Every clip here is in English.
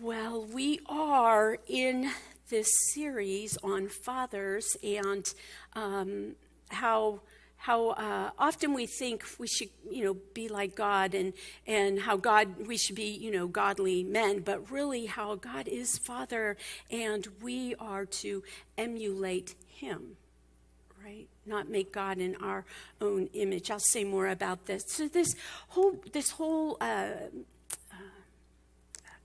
Well, we are in this series on fathers and how often we think we should, be like God and how we should be, godly men, but really how God is Father and we are to emulate Him, right? Not make God in our own image. I'll say more about this. So this whole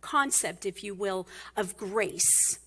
concept, if you will, of grace.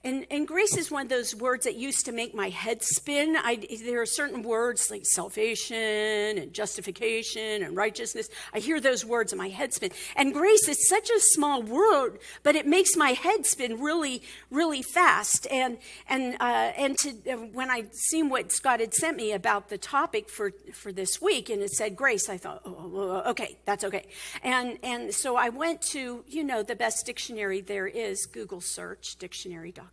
And grace is one of those words that used to make my head spin. There are certain words like salvation and justification and righteousness. I hear those words and my head spin. And grace is such a small word, but it makes my head spin really, really fast. And when I seen what Scott had sent me about the topic for this week, and it said grace, I thought, oh, okay, that's okay. And so I went to, the best dictionary there is, Google search, dictionary.com.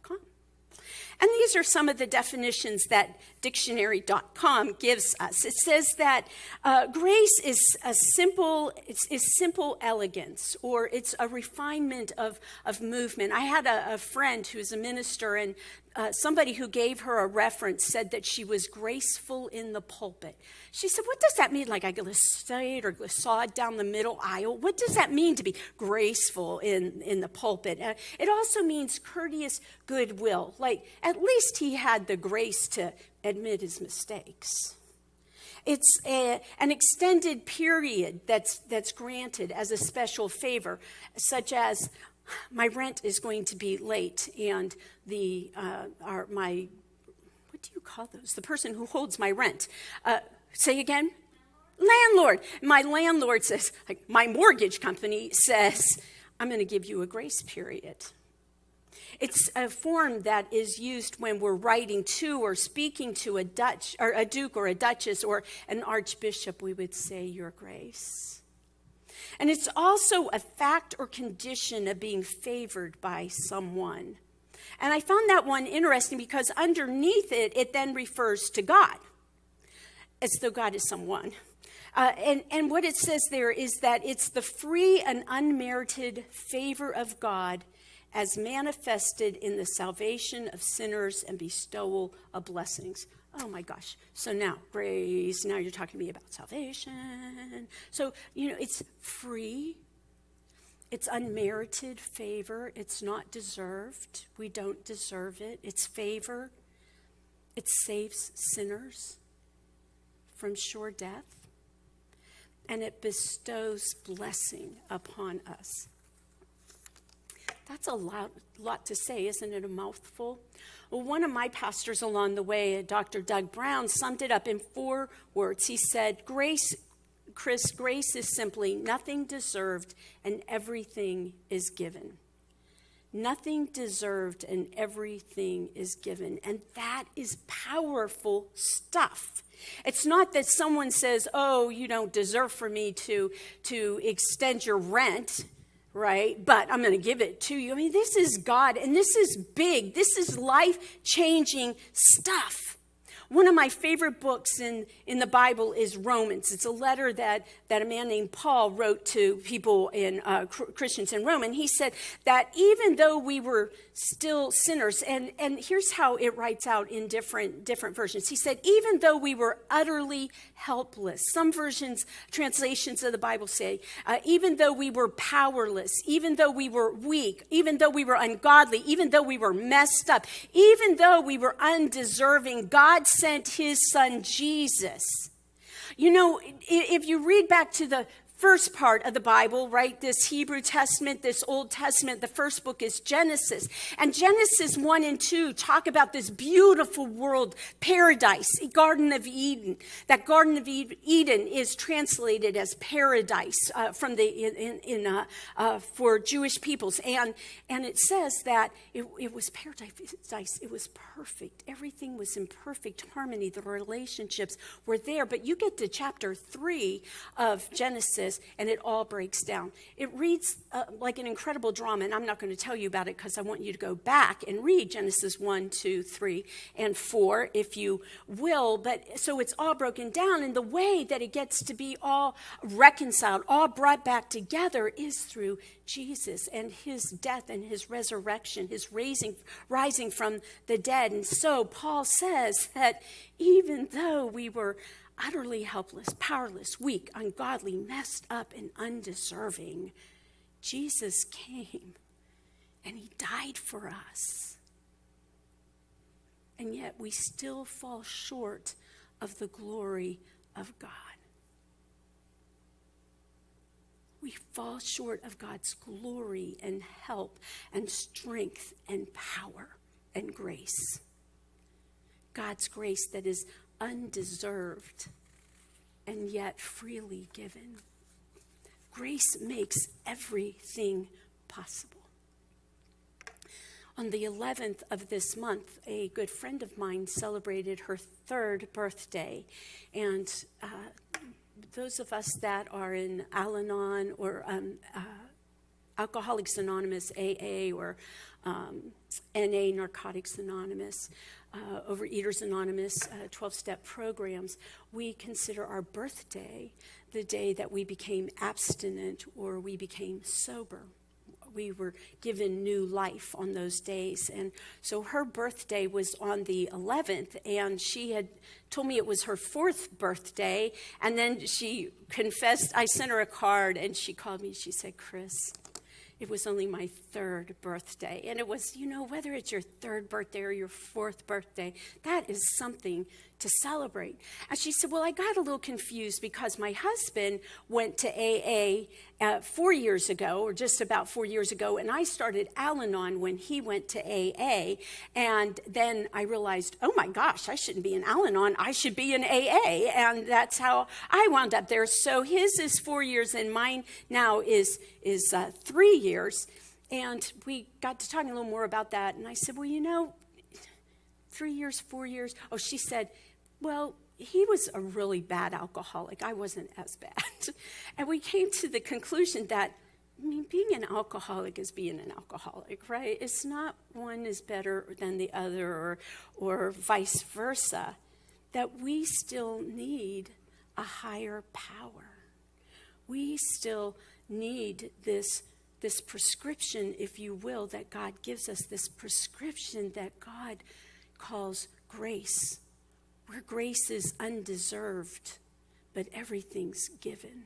And these are some of the definitions that dictionary.com gives us. It says that grace is simple elegance, or it's a refinement of movement. I had a friend who's a minister, and somebody who gave her a reference said that she was graceful in the pulpit. She said, what does that mean? Like I glissade or glissade down the middle aisle? What does that mean to be graceful in the pulpit? It also means courteous goodwill. Like at least he had the grace to admit his mistakes. It's an extended period that's granted as a special favor, such as my rent is going to be late, and what do you call those? The person who holds my rent. Say again? Landlord. My landlord says, my mortgage company says, I'm going to give you a grace period. It's a form that is used when we're writing to or speaking to a duke or a duchess or an archbishop. We would say, Your Grace. And it's also a fact or condition of being favored by someone. And I found that one interesting because underneath it then refers to God, as though God is someone. And what it says there is that it's the free and unmerited favor of God as manifested in the salvation of sinners and bestowal of blessings. Oh my gosh. So now, grace, now you're talking to me about salvation. So, it's free. It's unmerited favor. It's not deserved. We don't deserve it. It's favor. It saves sinners from sure death. And it bestows blessing upon us. That's a lot to say, isn't it a mouthful? Well, one of my pastors along the way, Dr. Doug Brown, summed it up in 4 words. He said, Kris, grace is simply nothing deserved and everything is given. Nothing deserved and everything is given. And that is powerful stuff. It's not that someone says, oh, you don't deserve for me to extend your rent, right? But I'm going to give it to you. I mean, this is God, and this is big. This is life-changing stuff. One of my favorite books in the Bible is Romans. It's a letter that a man named Paul wrote to people Christians in Rome. And he said that even though we were still sinners, and here's how it writes out in different versions. He said, even though we were utterly helpless. Some translations of the Bible say, even though we were powerless, even though we were weak, even though we were ungodly, even though we were messed up, even though we were undeserving, God sent his son Jesus. If you read back to the first part of the Bible, right, this Hebrew Testament, this Old Testament, the first book is Genesis. And Genesis 1 and 2 talk about this beautiful world, paradise, Garden of Eden. That Garden of Eden is translated as paradise for Jewish peoples. And it says that it was paradise. It was perfect. Everything was in perfect harmony. The relationships were there. But you get to chapter 3 of Genesis, says, and it all breaks down. It reads like an incredible drama, and I'm not going to tell you about it because I want you to go back and read Genesis 1, 2, 3, and 4, if you will. But so it's all broken down, and the way that it gets to be all reconciled, all brought back together is through Jesus and his death and his resurrection, his rising from the dead. And so Paul says that even though we were utterly helpless, powerless, weak, ungodly, messed up, and undeserving, Jesus came and he died for us. And yet we still fall short of the glory of God. We fall short of God's glory and help and strength and power and grace. God's grace that is undeserved and yet freely given. Grace makes everything possible. On the 11th of this month, a good friend of mine celebrated her 3rd birthday. And those of us that are in Al-Anon or Alcoholics Anonymous, AA, or NA, Narcotics Anonymous, Overeaters Anonymous, 12-step programs, we consider our birthday the day that we became abstinent or we became sober. We were given new life on those days. And so her birthday was on the 11th, and she had told me it was her 4th birthday. And then she confessed. I sent her a card, and she called me. She said, "Kris, it was only my 3rd birthday." And it was, whether it's your 3rd birthday or your 4th birthday, that is something to celebrate. And she said, "Well, I got a little confused because my husband went to AA 4 years ago, or just about 4 years ago, and I started Al-Anon when he went to AA. And then I realized, oh my gosh, I shouldn't be in Al-Anon, I should be in AA. And that's how I wound up there. So his is 4 years, and mine now is 3 years. And we got to talking a little more about that. And I said, well, 3 years, 4 years. Oh, she said, well, he was a really bad alcoholic. I wasn't as bad. And we came to the conclusion that, being an alcoholic is being an alcoholic, right? It's not one is better than the other or vice versa. That we still need a higher power. We still need this prescription, if you will, that God gives us, this prescription that God calls grace, where grace is undeserved, but everything's given.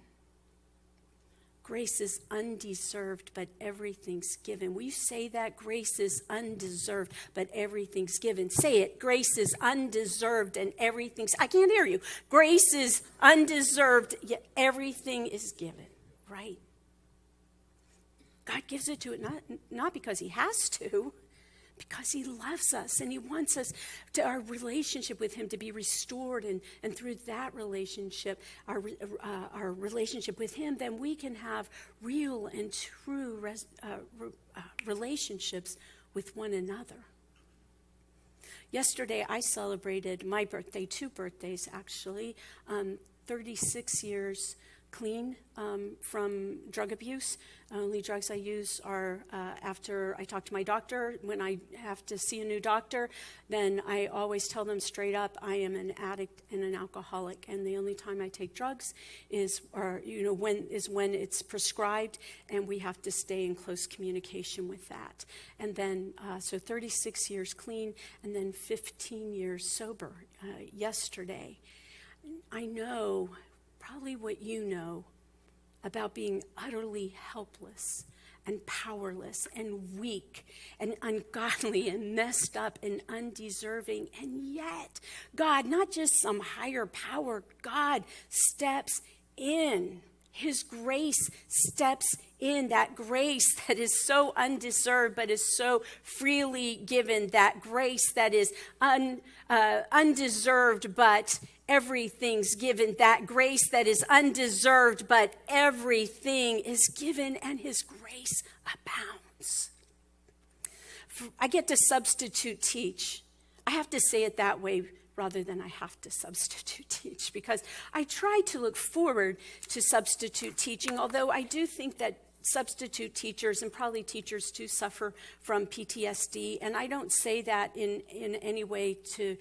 Grace is undeserved, but everything's given. Will you say that? Grace is undeserved, but everything's given. Say it. Grace is undeserved and everything's... I can't hear you. Grace is undeserved, yet everything is given, right? God gives it to it not because he has to, because he loves us and he wants us to our relationship with him to be restored, and through that relationship, our relationship with him, then we can have real and true relationships with one another. Yesterday, I celebrated my birthday, 2 birthdays actually, 36 years clean from drug abuse. Only drugs I use are after I talk to my doctor. When I have to see a new doctor, then I always tell them straight up, I am an addict and an alcoholic, and the only time I take drugs is when it's prescribed, and we have to stay in close communication with that. And then so 36 years clean, and then 15 years sober yesterday. I know probably what you know about being utterly helpless and powerless and weak and ungodly and messed up and undeserving. And yet, God, not just some higher power, God steps in. His grace steps in, that grace that is so undeserved but is so freely given, that grace that is undeserved but everything's given, that grace that is undeserved but everything is given, and his grace abounds. I get to substitute teach. I have to say it that way rather than I have to substitute teach, because I try to look forward to substitute teaching, although I do think that substitute teachers, and probably teachers too, suffer from PTSD, and I don't say that in any way to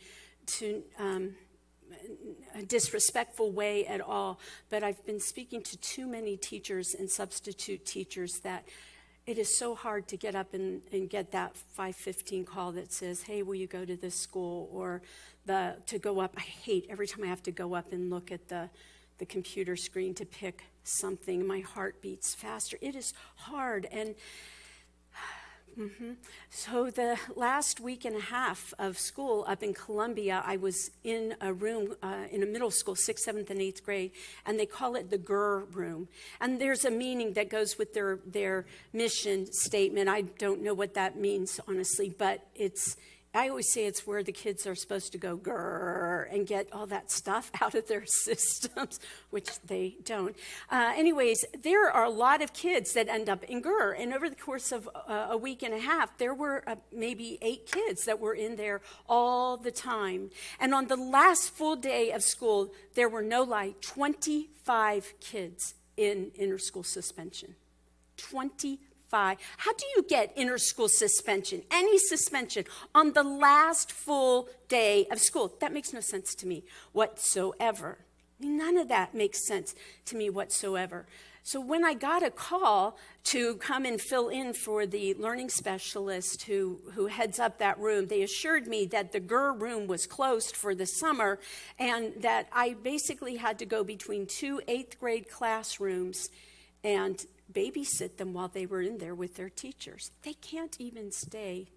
a disrespectful way at all, but I've been speaking to too many teachers and substitute teachers that it is so hard to get up and get that 5:15 call that says, hey, will you go to this school? Or to go up. I hate every time I have to go up and look at the computer screen to pick something. My heart beats faster. It is hard. And so the last week and a half of school up in Columbia, I was in a room in a middle school, 6th, 7th, and 8th grade, and they call it the GER room. And there's a meaning that goes with their mission statement. I don't know what that means, honestly, but I always say it's where the kids are supposed to go grrr and get all that stuff out of their systems, which they don't. Anyways, there are a lot of kids that end up in grrr. And over the course of a week and a half, there were maybe 8 kids that were in there all the time. And on the last full day of school, there were 25 kids in inter-school suspension. 25. How do you get inter-school suspension, any suspension, on the last full day of school? That makes no sense to me whatsoever. None of that makes sense to me whatsoever. So when I got a call to come and fill in for the learning specialist who heads up that room, they assured me that the GER room was closed for the summer and that I basically had to go between 2 8th grade classrooms and babysit them while they were in there with their teachers. They can't even stay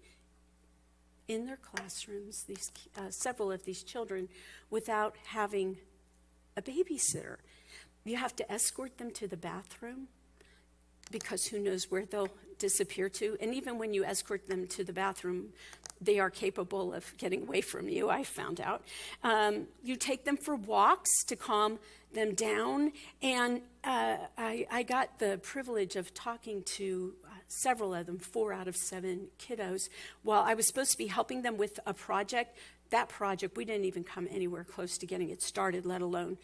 in their classrooms, several of these children, without having a babysitter. You have to escort them to the bathroom because who knows where they'll disappear to. And even when you escort them to the bathroom, they are capable of getting away from you, I found out. You take them for walks to calm them down. And I got the privilege of talking to several of them, 4 out of 7 kiddos, while I was supposed to be helping them with a project. That project, we didn't even come anywhere close to getting it started, let alone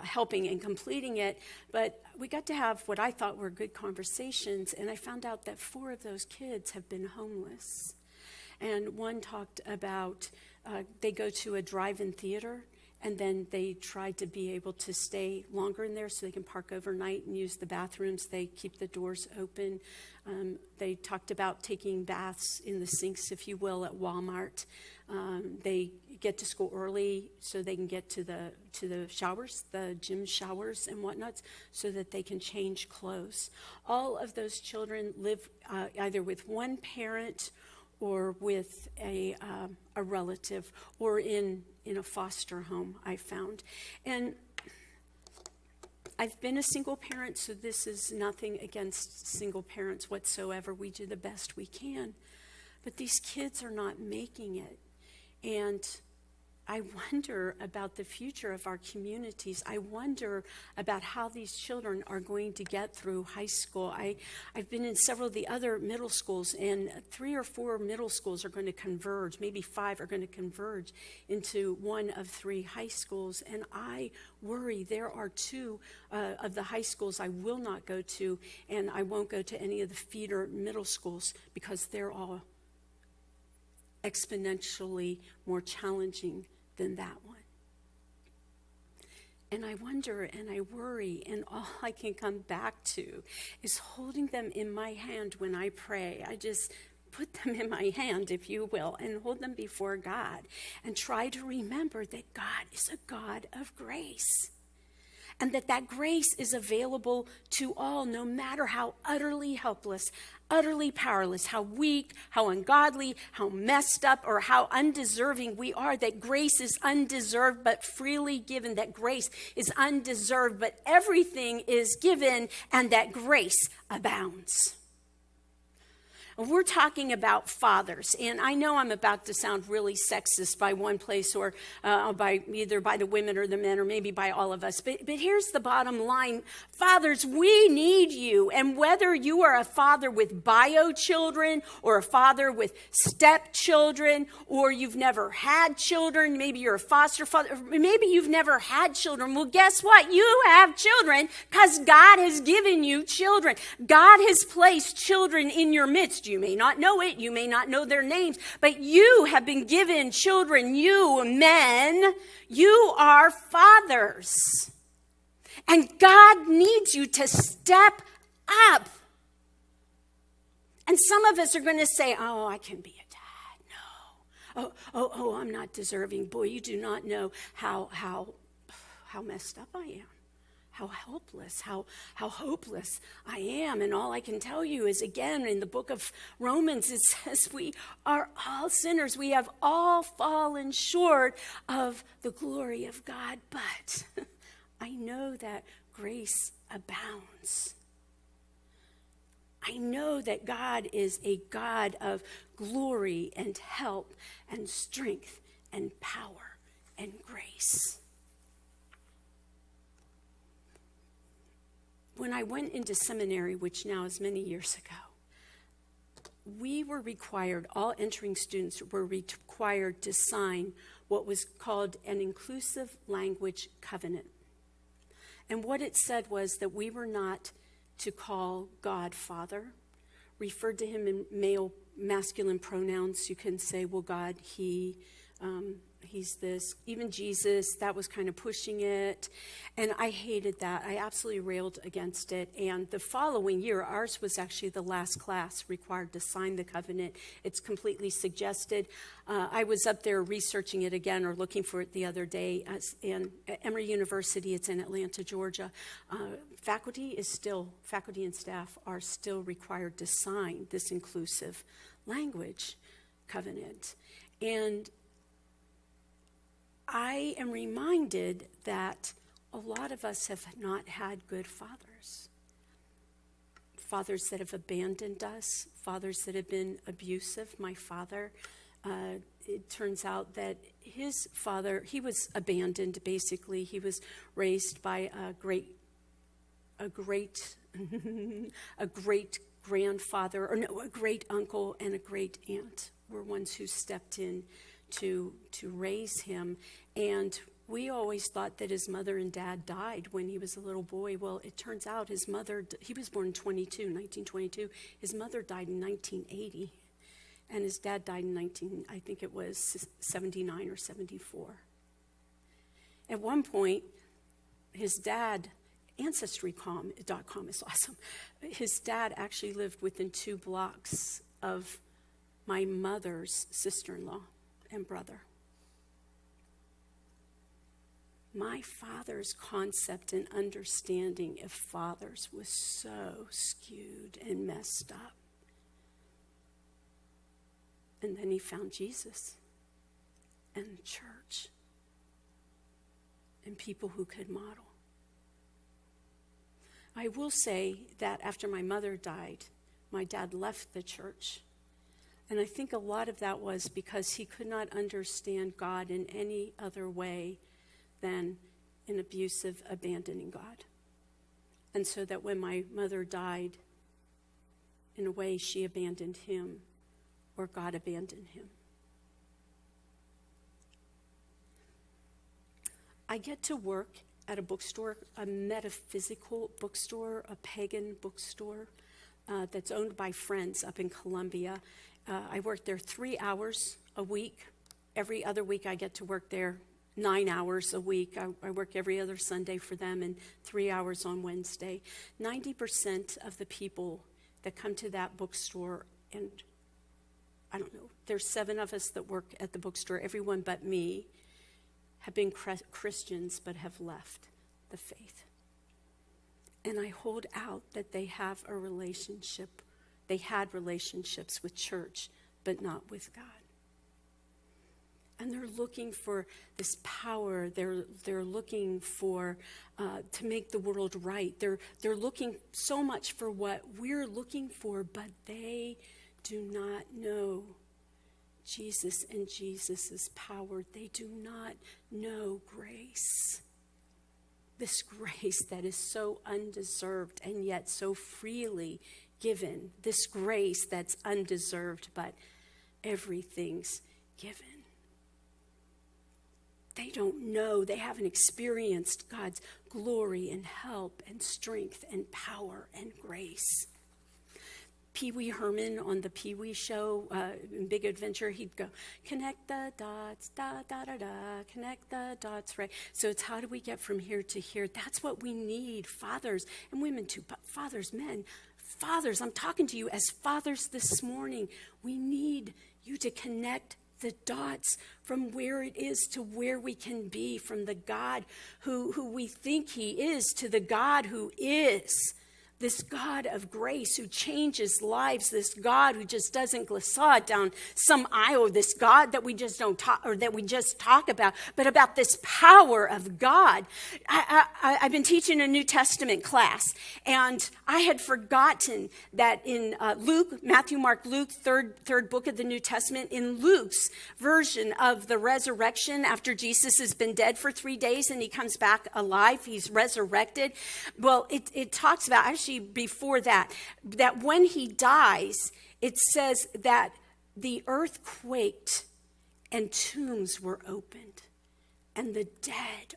helping and completing it. But we got to have what I thought were good conversations, and I found out that 4 of those kids have been homeless. And one talked about they go to a drive-in theater, and then they tried to be able to stay longer in there so they can park overnight and use the bathrooms. They keep the doors open. They talked about taking baths in the sinks, if you will, at Walmart. They get to school early so they can get to the showers, the gym showers and whatnot, so that they can change clothes. All of those children live either with one parent or with a relative, or in a foster home, I found. And I've been a single parent, so this is nothing against single parents whatsoever. We do the best we can. But these kids are not making it. And I wonder about the future of our communities. I wonder about how these children are going to get through high school. I've been in several of the other middle schools, and 3 or 4 middle schools are going to converge, maybe 5 are going to converge into one of 3 high schools. And I worry there are 2 of the high schools I will not go to, and I won't go to any of the feeder middle schools because they're all exponentially more challenging than that one. And I wonder and I worry, and all I can come back to is holding them in my hand when I pray. I just put them in my hand, if you will, and hold them before God and try to remember that God is a God of grace. And that grace is available to all, no matter how utterly helpless, utterly powerless, how weak, how ungodly, how messed up, or how undeserving we are. That grace is undeserved but freely given. That grace is undeserved but everything is given, and that grace abounds. We're talking about fathers, and I know I'm about to sound really sexist by one place, or by either by the women or the men, or maybe by all of us. But here's the bottom line: fathers, we need you. And whether you are a father with bio children, or a father with stepchildren, or you've never had children, maybe you're a foster father, maybe you've never had children. Well, guess what? You have children because God has given you children. God has placed children in your midst. You may not know it. You may not know their names, but you have been given children. You men, you are fathers. And God needs you to step up. And some of us are going to say, oh, I can be a dad. No. Oh, I'm not deserving. Boy, you do not know how messed up I am. How helpless, how hopeless I am. And all I can tell you is, again, in the book of Romans, it says we are all sinners. We have all fallen short of the glory of God. But I know that grace abounds. I know that God is a God of glory and help and strength and power and grace. When I went into seminary, which now is many years ago, we were required, all entering students were required to sign what was called an inclusive language covenant. And what it said was that we were not to call God Father, referred to him in masculine pronouns. You can say, well, God, he, he's this. Even Jesus, that was kind of pushing it. And I hated that. I absolutely railed against it. And the following year, ours was actually the last class required to sign the covenant. It's completely suggested. I was up there researching it again, or looking for it the other day. And at Emory University, it's in Atlanta, Georgia. Faculty and staff are still required to sign this inclusive language covenant. And I am reminded that a lot of us have not had good fathers. Fathers that have abandoned us, fathers that have been abusive. My father, it turns out that his father, he was abandoned, basically. He was raised by a great grandfather, or no, a great uncle and a great aunt were ones who stepped in to raise him. And we always thought that his mother and dad died when he was a little boy. Well, it turns out his mother, he was born in 1922. His mother died in 1980. And his dad died in I think it was 79 or 74. At one point, his dad, Ancestry.com is awesome. His dad actually lived within 2 blocks of my mother's sister-in-law and brother. My father's concept and understanding of fathers was so skewed and messed up. And then he found Jesus and the church and people who could model. I will say that after my mother died, my dad left the church. And I think a lot of that was because he could not understand God in any other way than an abusive, abandoning God. And so that when my mother died, in a way, she abandoned him, or God abandoned him. I get to work at a bookstore, a metaphysical bookstore, a pagan bookstore that's owned by friends up in Columbia. I work there 3 hours a week. Every other week I get to work there 9 hours a week. I work every other Sunday for them and 3 hours on Wednesday. 90% of the people that come to that bookstore, and I don't know, there's 7 of us that work at the bookstore, everyone but me, have been Christians but have left the faith. And I hold out that they have a relationship. They had relationships with church, but not with God. And they're looking for this power. They're looking for to make the world right. They're looking so much for what we're looking for, but they do not know Jesus and Jesus' power. They do not know grace. This grace that is so undeserved and yet so freely given. This grace that's undeserved, but everything's given. They don't know, they haven't experienced God's glory and help and strength and power and grace. Pee Wee Herman on the Pee Wee show, in Big Adventure, he'd go, connect the dots, da, da, da, da, connect the dots, right? So it's how do we get from here to here? That's what we need, fathers and women too, but fathers, men, fathers, I'm talking to you as fathers this morning. We need you to connect the dots from where it is to where we can be, from the God who we think he is to the God who is. This God of grace who changes lives, this God who just doesn't glissade down some aisle, this God that we just don't talk, or that we just talk about, but about this power of God. I've been teaching a New Testament class, and I had forgotten that in Luke, Matthew, Mark, Luke, third book of the New Testament, in Luke's version of the resurrection, after Jesus has been dead for 3 days and he comes back alive, he's resurrected. Well, it talks about, actually before that when he dies, it says that the earth quaked and tombs were opened and the dead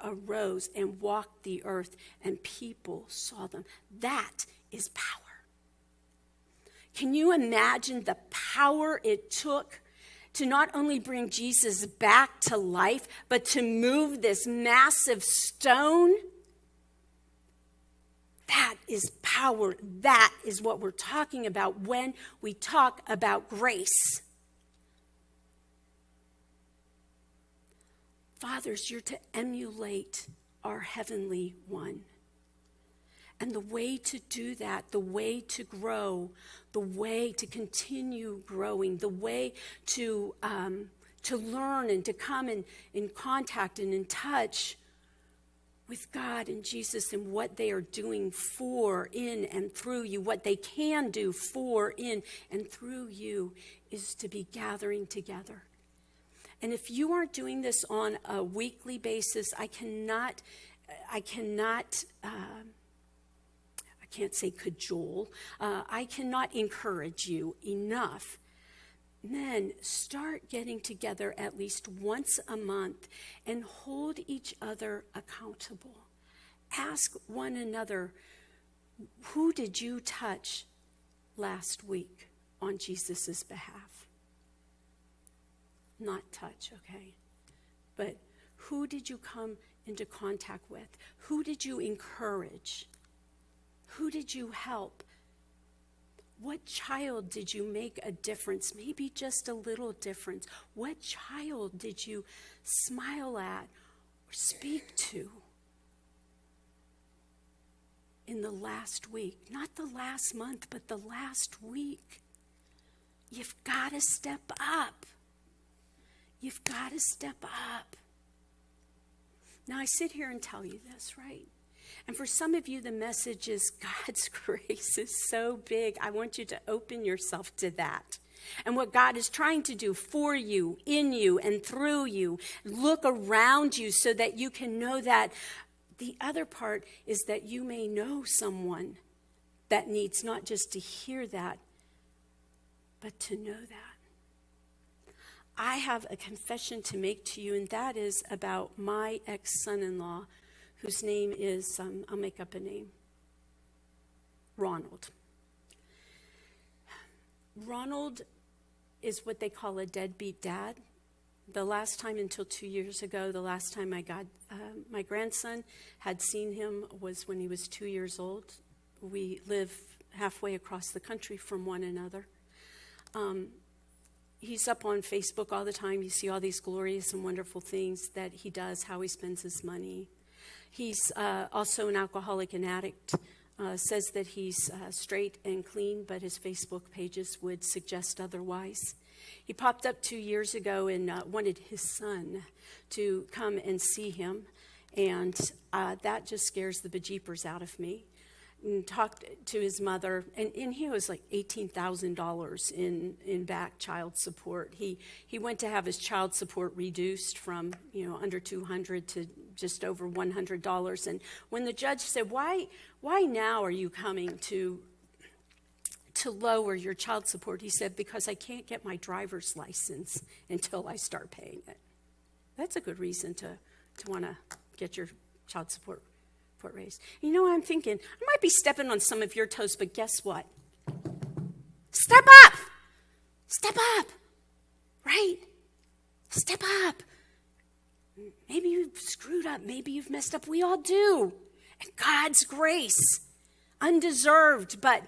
arose and walked the earth and people saw them. That is power. Can you imagine the power it took to not only bring Jesus back to life, but to move this massive stone? That is power. That is what we're talking about when we talk about grace. Fathers, you're to emulate our heavenly one. And the way to do that, the way to grow, the way to continue growing, the way to learn and to come in contact and in touch with God and Jesus and what they are doing for, in, and through you, what they can do for, in, and through you, is to be gathering together. And if you aren't doing this on a weekly basis, I can't say cajole, I cannot encourage you enough. Men, start getting together at least once a month and hold each other accountable. Ask one another, who did you touch last week on Jesus' behalf? Not touch, okay? But who did you come into contact with? Who did you encourage? Who did you help? What child did you make a difference? Maybe just a little difference. What child did you smile at or speak to in the last week? Not the last month, but the last week. You've got to step up. You've got to step up. Now, I sit here and tell you this, right? And for some of you, the message is God's grace is so big. I want you to open yourself to that. And what God is trying to do for you, in you, and through you. Look around you so that you can know that. The other part is that you may know someone that needs not just to hear that, but to know that. I have a confession to make to you, and that is about my ex-son-in-law, whose name is, I'll make up a name, Ronald. Ronald is what they call a deadbeat dad. The last time, until 2 years ago, the last time my grandson had seen him was when he was 2 years old. We live halfway across the country from one another. He's up on Facebook all the time. You see all these glorious and wonderful things that he does, how he spends his money. He's also an alcoholic and addict, says that he's straight and clean, but his Facebook pages would suggest otherwise. He popped up 2 years ago and wanted his son to come and see him, and that just scares the bejeepers out of me. and talked to his mother, and he was like $18,000 in back child support. He went to have his child support reduced from under $200 to just over $100. And when the judge said, "Why now are you coming to lower your child support?" he said, "Because I can't get my driver's license until I start paying it." That's a good reason to want to get your child support raised. I'm thinking, I might be stepping on some of your toes, but guess what? Step up! Step up! Right? Step up! Maybe you've screwed up. Maybe you've messed up. We all do. And God's grace, undeserved, but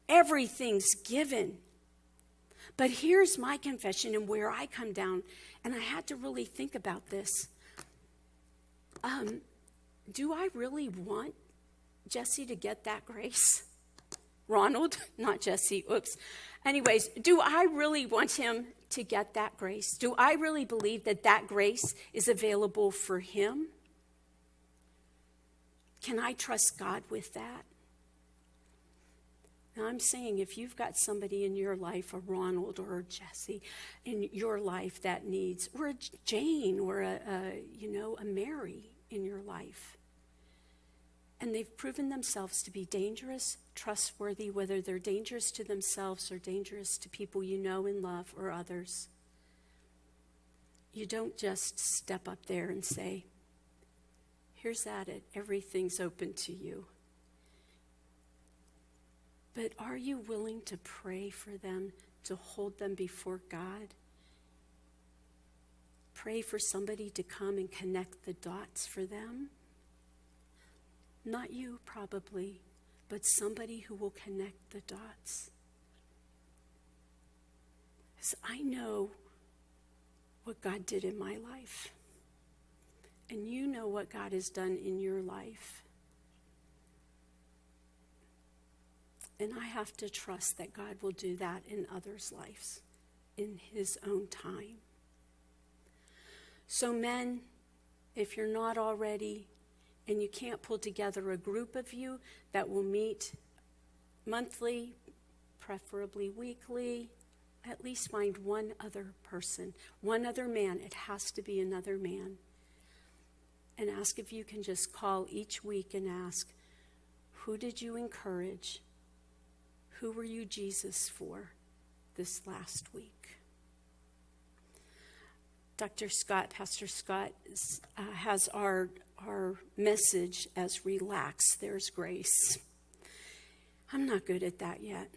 everything's given. But here's my confession and where I come down, and I had to really think about this. Do I really want Jesse to get that grace? Ronald, not Jesse, oops. Anyways, do I really want him to get that grace? Do I really believe that grace is available for him? Can I trust God with that? Now, I'm saying if you've got somebody in your life, a Ronald or a Jesse in your life that needs, or a Jane or a Mary in your life, and they've proven themselves to be dangerous, trustworthy, whether they're dangerous to themselves or dangerous to people you know and love or others, you don't just step up there and say, "Here's at it, everything's open to you." But are you willing to pray for them, to hold them before God? Pray for somebody to come and connect the dots for them? Not you, probably, but somebody who will connect the dots. Because I know what God did in my life. And you know what God has done in your life. And I have to trust that God will do that in others' lives in his own time. So men, if you're not already, and you can't pull together a group of you that will meet monthly, preferably weekly, at least find one other person, one other man. It has to be another man. And ask if you can just call each week and ask, who did you encourage? Who were you Jesus for this last week? Pastor Scott has our message as relax, there's grace. I'm not good at that yet.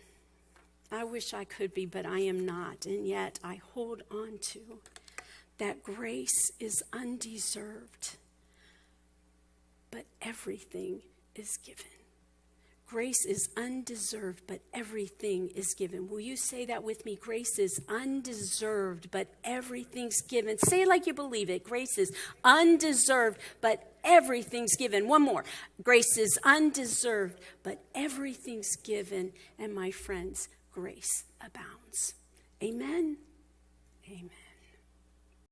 I wish I could be, but I am not. And yet I hold on to that grace is undeserved, but everything is given. Grace is undeserved, but everything is given. Will you say that with me? Grace is undeserved, but everything's given. Say it like you believe it. Grace is undeserved, but everything's given. One more. Grace is undeserved, but everything's given. And my friends, grace abounds. Amen. Amen.